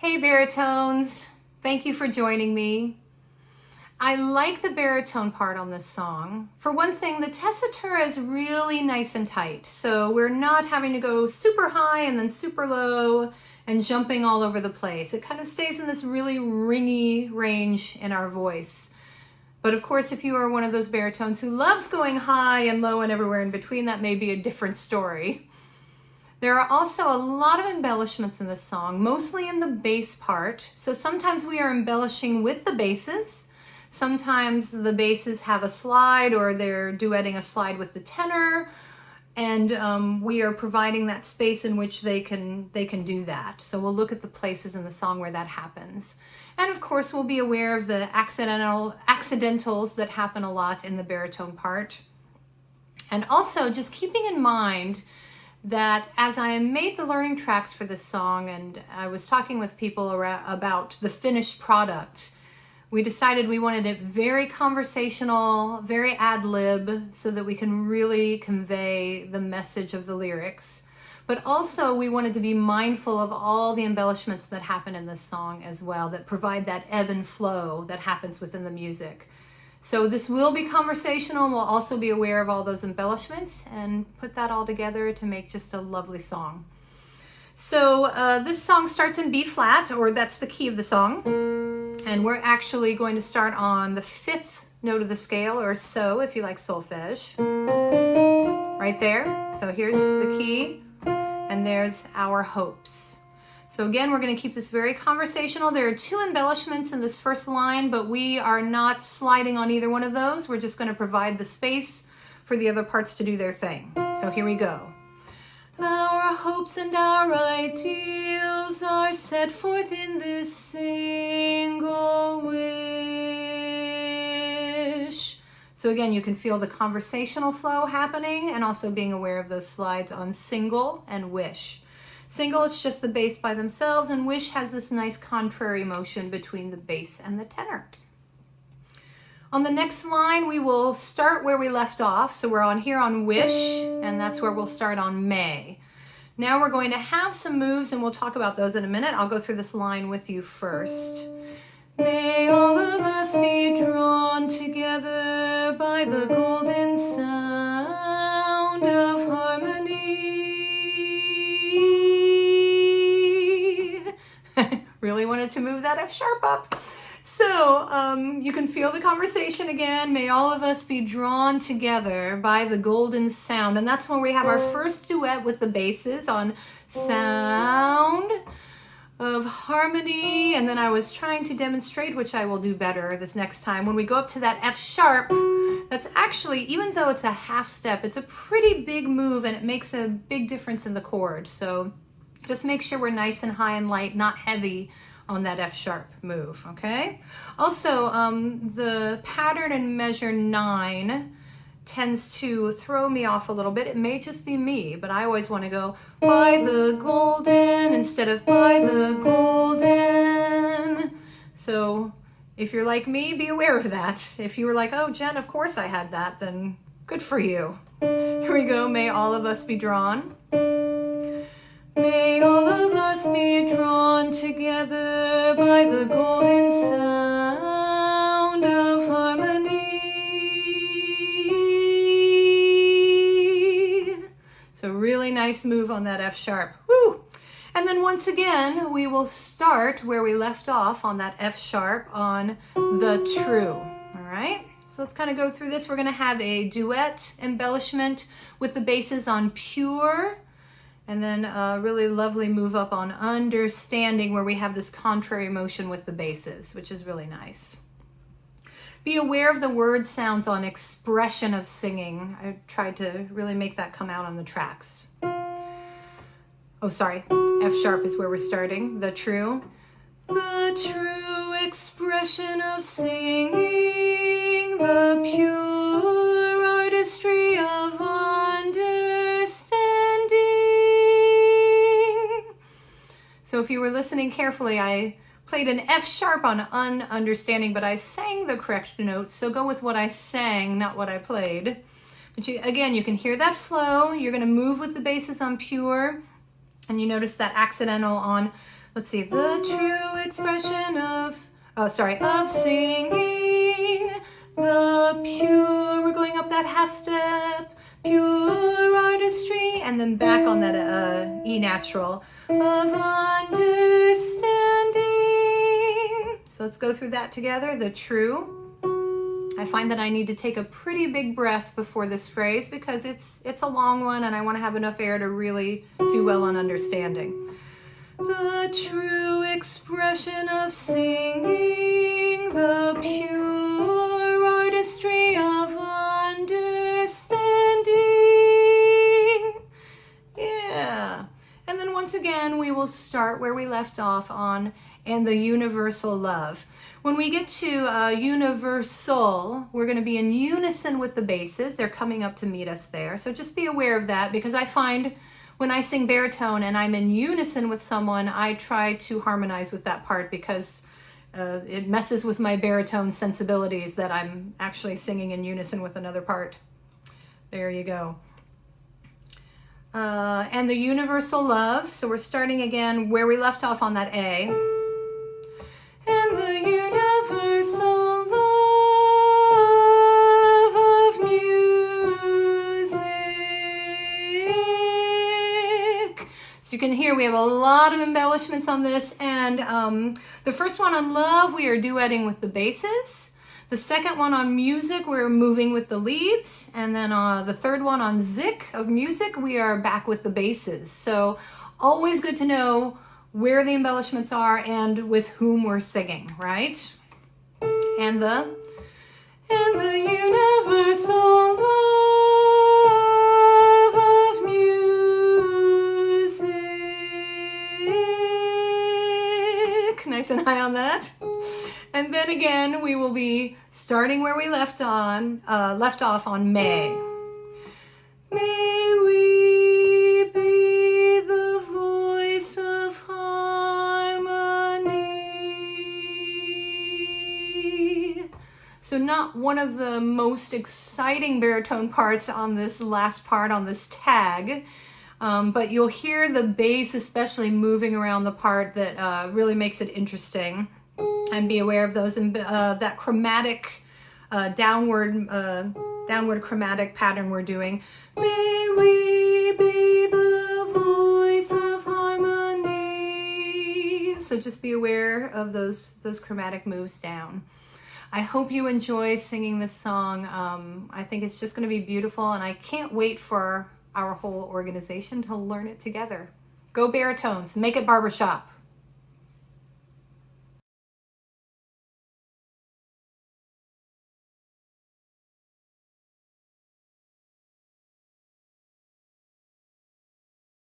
Hey baritones, thank you for joining me. I like the baritone part on this song. For one thing, the tessitura is really nice and tight, so we're not having to go super high and then super low and jumping all over the place. It kind of stays in this really ringy range in our voice. But of course, if you are one of those baritones who loves going high and low and everywhere in between, that may be a different story. There are also a lot of embellishments in this song, mostly in the bass part. So sometimes we are embellishing with the basses. Sometimes the basses have a slide or they're duetting a slide with the tenor. And we are providing that space in which they can do that. So we'll look at the places in the song where that happens. And of course, we'll be aware of the accidentals that happen a lot in the baritone part. And also just keeping in mind that as I made the learning tracks for this song and I was talking with people about the finished product, we decided we wanted it very conversational, very ad-lib, so that we can really convey the message of the lyrics. But also we wanted to be mindful of all the embellishments that happen in this song as well, that provide that ebb and flow that happens within the music. So this will be conversational, and we'll also be aware of all those embellishments and put that all together to make just a lovely song. So this song starts in B flat, or that's the key of the song. And we're actually going to start on the 5th note of the scale, or so if you like solfege. Right there. So here's the key, and there's our hopes. So again, we're going to keep this very conversational. There are 2 embellishments in this first line, but we are not sliding on either one of those. We're just going to provide the space for the other parts to do their thing. So here we go. Our hopes and our ideals are set forth in this single wish. So again, you can feel the conversational flow happening and also being aware of those slides on single and wish. Single, it's just the bass by themselves, and wish has this nice contrary motion between the bass and the tenor. On the next line, we will start where we left off. So we're on here on wish, and that's where we'll start on may. Now we're going to have some moves, and we'll talk about those in a minute. I'll go through this line with you first. May all of us be drawn together by the golden sound of harmony. Really wanted to move that F sharp up. So you can feel the conversation again. May all of us be drawn together by the golden sound. And that's when we have our first duet with the basses on sound of harmony. And then I was trying to demonstrate, which I will do better this next time, when we go up to that F sharp, that's actually, even though it's a half step, it's a pretty big move and it makes a big difference in the chord. So just make sure we're nice and high and light, not heavy on that F sharp move, okay? Also, the pattern in measure 9 tends to throw me off a little bit. It may just be me, but I always want to go by the golden instead of by the golden. So if you're like me, be aware of that. If you were like, oh, Jen, of course I had that, then good for you. Here we go. May all of us be drawn. May all of us be drawn together by the golden sound of harmony. So really nice move on that F sharp. Woo! And then once again, we will start where we left off on that F sharp on the true. All right? So let's kind of go through this. We're going to have a duet embellishment with the basses on pure. And then a really lovely move up on understanding, where we have this contrary motion with the basses, which is really nice. Be aware of the word sounds on expression of singing. I tried to really make that come out on the tracks. Oh, sorry. F sharp is where we're starting. The true. The true expression of singing, the pure artistry of understanding. So if you were listening carefully, I played an F sharp on understanding, but I sang the correct note, so go with what I sang, not what I played. But again, you can hear that flow. You're going to move with the basses on pure, and you notice that accidental on Let's see. The true expression of singing, the pure, we're going up that half step, pure artistry, and then back on that E natural of understanding. So let's go through that together. The true. I find that I need to take a pretty big breath before this phrase because it's a long one and I want to have enough air to really do well on understanding. The true expression of singing, the pure artistry of understanding. Yeah. And then once again, we will start where we left off on and the universal love. When we get to universal, we're going to be in unison with the basses. They're coming up to meet us there. So just be aware of that because I find when I sing baritone and I'm in unison with someone, I try to harmonize with that part because it messes with my baritone sensibilities that I'm actually singing in unison with another part. There you go. And the universal love. So we're starting again where we left off on that A. And the universal love of music. So you can hear we have a lot of embellishments on this. And the first one on love, we are duetting with the basses. The second one on music, we're moving with the leads. And then the third one on Zik of music, we are back with the basses. So always good to know where the embellishments are and with whom we're singing, right? And the universal love of music. Nice and high on that. And then again, we will be starting where we left off on May. May we be the voice of harmony. So not one of the most exciting baritone parts on this last part on this tag, but you'll hear the bass especially moving around the part that really makes it interesting. And be aware of those that chromatic downward chromatic pattern we're doing. May we be the voice of harmony. So just be aware of those chromatic moves down. I hope you enjoy singing this song. I think it's just going to be beautiful, and I can't wait for our whole organization to learn it together. Go baritones, make it barbershop.